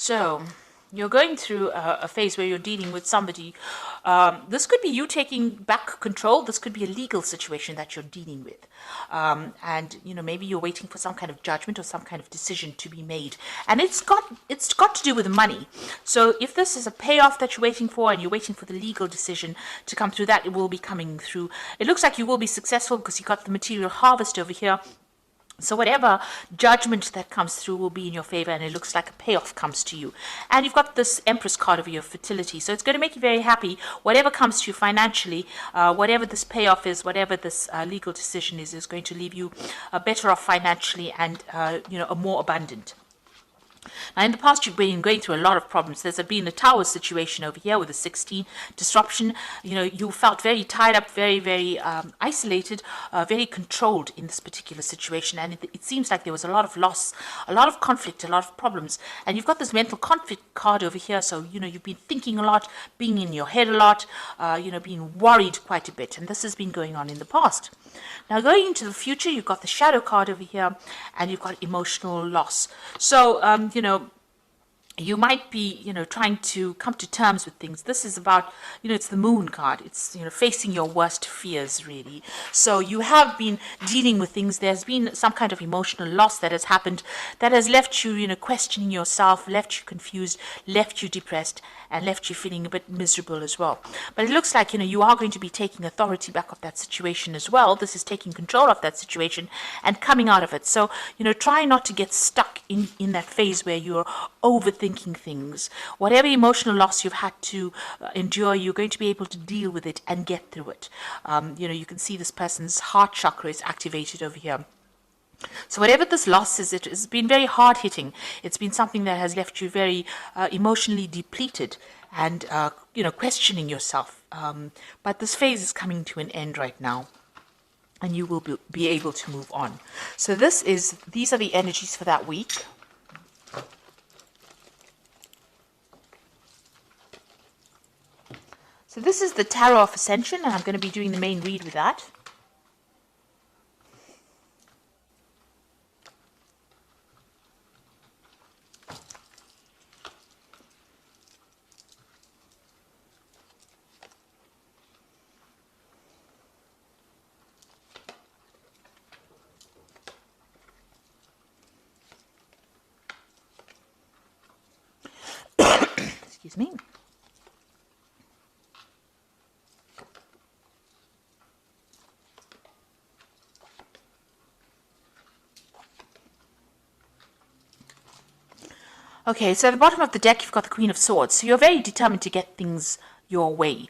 So you're going through a phase where you're dealing with somebody. This could be you taking back control. This could be a legal situation that you're dealing with. And maybe you're waiting for some kind of judgment or some kind of decision to be made. And it's got to do with money. So if this is a payoff that you're waiting for and you're waiting for the legal decision to come through, that it will be coming through. It looks like you will be successful because you got the material harvest over here. So whatever judgment that comes through will be in your favor, and it looks like a payoff comes to you. And you've got this Empress card over your fertility, so it's going to make you very happy. Whatever comes to you financially, whatever this payoff is, whatever this legal decision is going to leave you better off financially and a more abundant. Now, in the past, you've been going through a lot of problems. There's been a tower situation over here with a 16 disruption. You felt very tied up, very, very isolated, very controlled in this particular situation. And it seems like there was a lot of loss, a lot of conflict, a lot of problems. And you've got this mental conflict card over here. So, you've been thinking a lot, being in your head a lot, being worried quite a bit. And this has been going on in the past. Now, going into the future, you've got the shadow card over here, and you've got emotional loss. So, you might be, trying to come to terms with things. This is about, it's the moon card. It's, facing your worst fears, really. So you have been dealing with things. There's been some kind of emotional loss that has happened that has left you, questioning yourself, left you confused, left you depressed, and left you feeling a bit miserable as well. But it looks like, you are going to be taking authority back of that situation as well. This is taking control of that situation and coming out of it. So, try not to get stuck in that phase where you're overthinking things. Whatever emotional loss you've had to endure, you're going to be able to deal with it and get through it. You can see this person's heart chakra is activated over here. So whatever this loss is, it has been very hard-hitting. It's been something that has left you very emotionally depleted and, questioning yourself. But this phase is coming to an end right now, and you will be able to move on. So these are the energies for that week. So this is the Tarot of Ascension, and I'm going to be doing the main read with that. Excuse me. Okay, so at the bottom of the deck, you've got the Queen of Swords. So you're very determined to get things your way.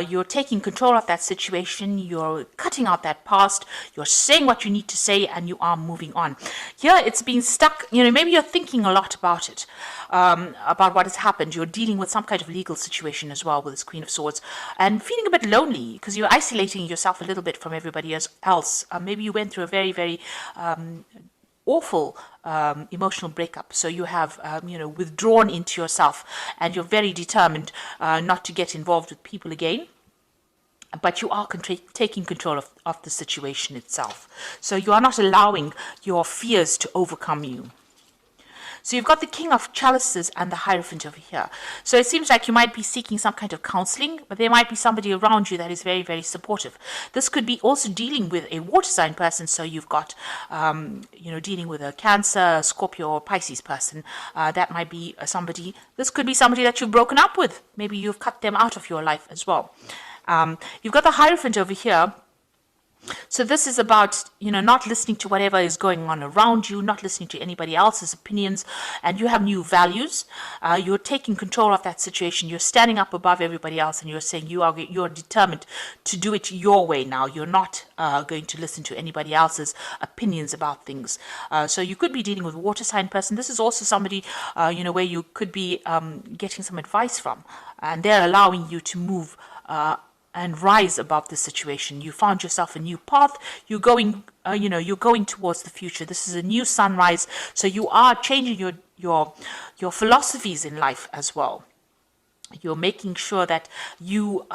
You're taking control of that situation. You're cutting out that past. You're saying what you need to say, and you are moving on. Here, it's being stuck. Maybe you're thinking a lot about it, about what has happened. You're dealing with some kind of legal situation as well with this Queen of Swords, and feeling a bit lonely because you're isolating yourself a little bit from everybody else. Maybe you went through a very, very awful emotional breakup. So you have, withdrawn into yourself, and you're very determined not to get involved with people again. But you are taking control of the situation itself. So you are not allowing your fears to overcome you. So you've got the King of Chalices and the Hierophant over here. So it seems like you might be seeking some kind of counseling, but there might be somebody around you that is very, very supportive. This could be also dealing with a water sign person. So you've got, dealing with a Cancer, Scorpio, or Pisces person. That might be somebody. This could be somebody that you've broken up with. Maybe you've cut them out of your life as well. You've got the Hierophant over here. So this is about, not listening to whatever is going on around you, not listening to anybody else's opinions, and you have new values. You're taking control of that situation. You're standing up above everybody else, and you're saying you're determined to do it your way now. You're not going to listen to anybody else's opinions about things. So you could be dealing with a water sign person. This is also somebody, where you could be getting some advice from, and they're allowing you to move and rise above the situation. You found yourself a new path. You're going, you're going towards the future. This is a new sunrise. So you are changing your philosophies in life as well. You're making sure that you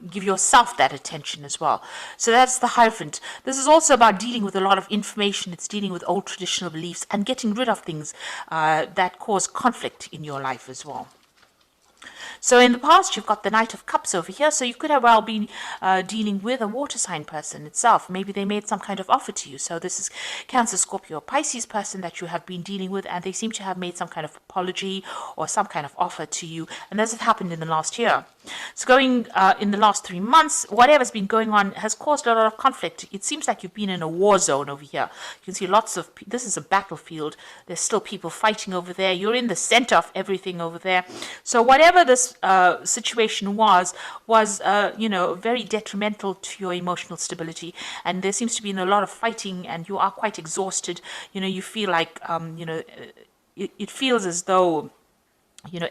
give yourself that attention as well. So that's the Hierophant. This is also about dealing with a lot of information. It's dealing with old traditional beliefs and getting rid of things that cause conflict in your life as well. So in the past, you've got the Knight of Cups over here. So you could have well been dealing with a water sign person itself. Maybe they made some kind of offer to you. So this is Cancer, Scorpio, Pisces person that you have been dealing with, and they seem to have made some kind of apology or some kind of offer to you. And this has happened in the last year. So going in the last 3 months, whatever's been going on has caused a lot of conflict. It seems like you've been in a war zone over here. You can see lots of, this is a battlefield. There's still people fighting over there. You're in the center of everything over there. So whatever this situation was very detrimental to your emotional stability. And there seems to be a lot of fighting, and you are quite exhausted. You feel like, it feels as though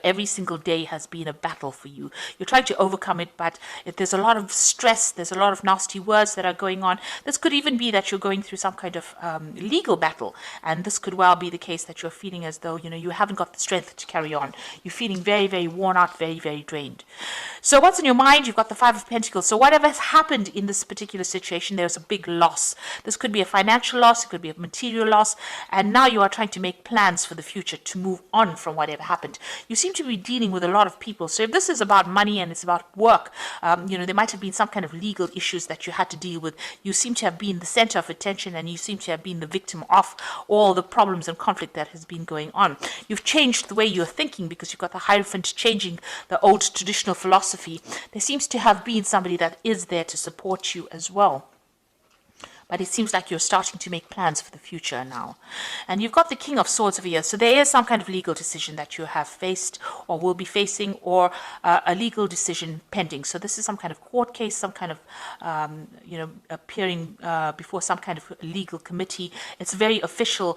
every single day has been a battle for you. You're trying to overcome it, but there's a lot of stress, there's a lot of nasty words that are going on. This could even be that you're going through some kind of legal battle, and this could well be the case that you're feeling as though, you haven't got the strength to carry on. You're feeling very, very worn out, very, very drained. So what's in your mind? You've got the Five of Pentacles. So whatever has happened in this particular situation, there's a big loss. This could be a financial loss, it could be a material loss, and now you are trying to make plans for the future to move on from whatever happened. You seem to be dealing with a lot of people. So if this is about money and it's about work, there might have been some kind of legal issues that you had to deal with. You seem to have been the center of attention, and you seem to have been the victim of all the problems and conflict that has been going on. You've changed the way you're thinking because you've got the Hierophant changing the old traditional philosophy. There seems to have been somebody that is there to support you as well. But it seems like you're starting to make plans for the future now. And you've got the King of Swords over here. So there is some kind of legal decision that you have faced or will be facing, or a legal decision pending. So this is some kind of court case, some kind of, appearing before some kind of legal committee. It's a very official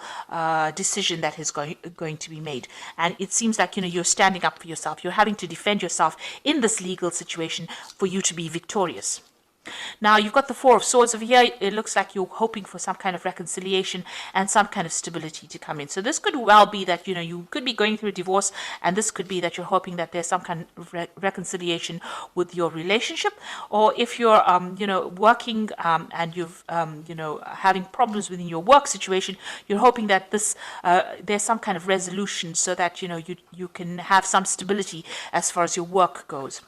decision that is going to be made. And it seems like, you're standing up for yourself. You're having to defend yourself in this legal situation for you to be victorious. Now, you've got the Four of Swords over here. It looks like you're hoping for some kind of reconciliation and some kind of stability to come in. So this could well be that, you could be going through a divorce, and this could be that you're hoping that there's some kind of reconciliation with your relationship. Or if you're, working and you've, having problems within your work situation, you're hoping that there's some kind of resolution so that, you can have some stability as far as your work goes.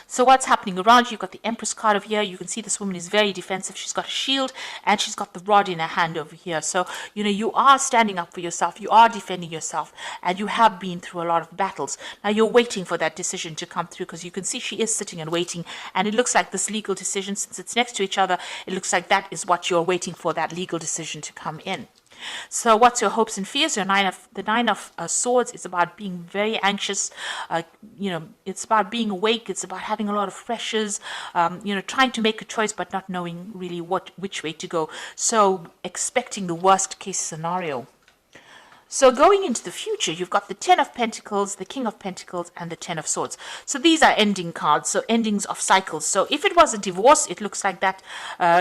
So what's happening around you? You've got the Empress card over here. You can see this woman is very defensive. She's got a shield and she's got the rod in her hand over here. So, you are standing up for yourself. You are defending yourself, and you have been through a lot of battles. Now you're waiting for that decision to come through, because you can see she is sitting and waiting. And it looks like this legal decision, since it's next to each other, it looks like that is what you're waiting for, that legal decision to come in. So what's your hopes and fears? The Nine of Swords is about being very anxious. It's about being awake. It's about having a lot of pressures, trying to make a choice but not knowing really which way to go. So expecting the worst case scenario. So going into the future, you've got the Ten of Pentacles, the King of Pentacles, and the Ten of Swords. So these are ending cards, so endings of cycles. So if it was a divorce, it looks like that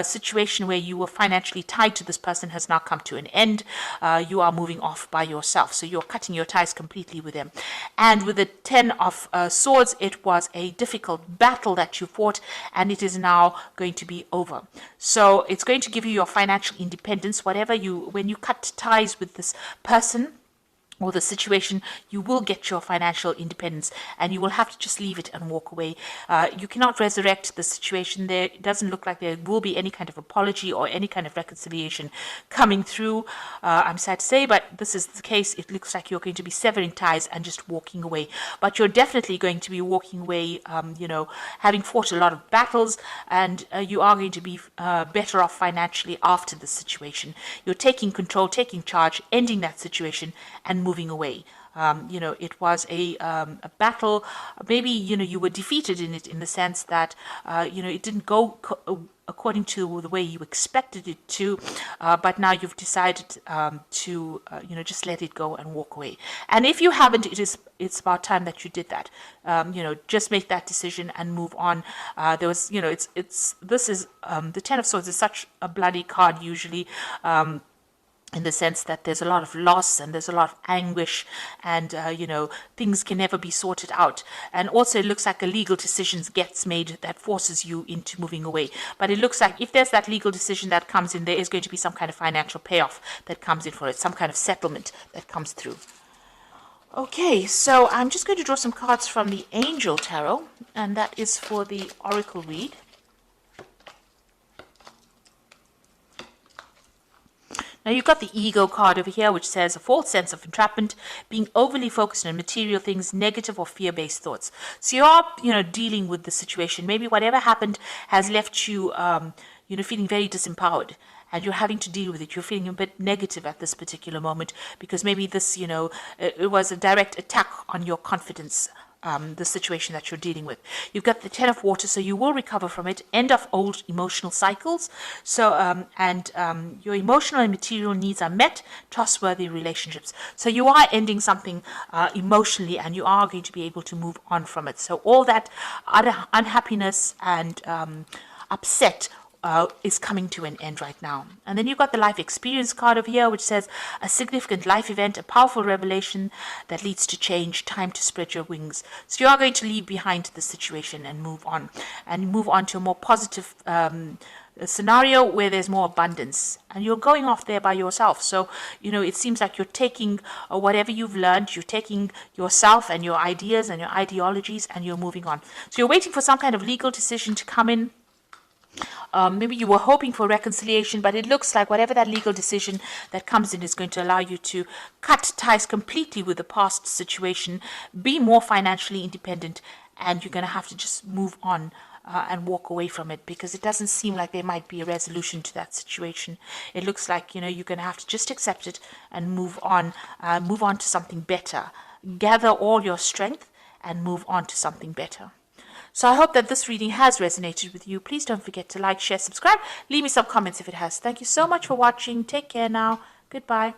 situation where you were financially tied to this person has now come to an end. You are moving off by yourself. So you're cutting your ties completely with them. And with the Ten of Swords, it was a difficult battle that you fought, and it is now going to be over. So it's going to give you your financial independence. When you cut ties with this person or the situation, you will get your financial independence, and you will have to just leave it and walk away. You cannot resurrect the situation there. It doesn't look like there will be any kind of apology or any kind of reconciliation coming through. I'm sad to say, but this is the case. It looks like you're going to be severing ties and just walking away. But you're definitely going to be walking away, having fought a lot of battles, and you are going to be better off financially after this situation. You're taking control, taking charge, ending that situation, and moving away. It was a battle. Maybe, you were defeated in it, in the sense that, it didn't go according to the way you expected it to, but now you've decided to, just let it go and walk away. And if you haven't, it's about time that you did that. Just make that decision and move on. The Ten of Swords is such a bloody card usually. in the sense that there's a lot of loss and there's a lot of anguish, and things can never be sorted out. And also it looks like a legal decision gets made that forces you into moving away. But it looks like if there's that legal decision that comes in, there is going to be some kind of financial payoff that comes in for it, some kind of settlement that comes through. Okay, so I'm just going to draw some cards from the Angel Tarot, and that is for the Oracle read. Now you've got the ego card over here, which says a false sense of entrapment, being overly focused on material things, negative or fear-based thoughts. So you are, dealing with the situation. Maybe whatever happened has left you, feeling very disempowered, and you're having to deal with it. You're feeling a bit negative at this particular moment because maybe this, it was a direct attack on your confidence. The situation that you're dealing with. You've got the Ten of Water, so you will recover from it. End of old emotional cycles. So, your emotional and material needs are met. Trustworthy relationships. So you are ending something emotionally, and you are going to be able to move on from it. So all that unhappiness and upset is coming to an end right now. And then you've got the life experience card over here, which says a significant life event, a powerful revelation that leads to change, time to spread your wings. So you are going to leave behind the situation and move on to a more positive scenario where there's more abundance, and you're going off there by yourself. So it seems like you're taking whatever you've learned, you're taking yourself and your ideas and your ideologies, and you're moving on. So you're waiting for some kind of legal decision to come in. Maybe you were hoping for reconciliation, but it looks like whatever that legal decision that comes in is going to allow you to cut ties completely with the past situation, be more financially independent, and you're going to have to just move on and walk away from it, because it doesn't seem like there might be a resolution to that situation. It looks like you're going to have to just accept it and move on to something better. Gather all your strength and move on to something better. So I hope that this reading has resonated with you. Please don't forget to like, share, subscribe. Leave me some comments if it has. Thank you so much for watching. Take care now. Goodbye.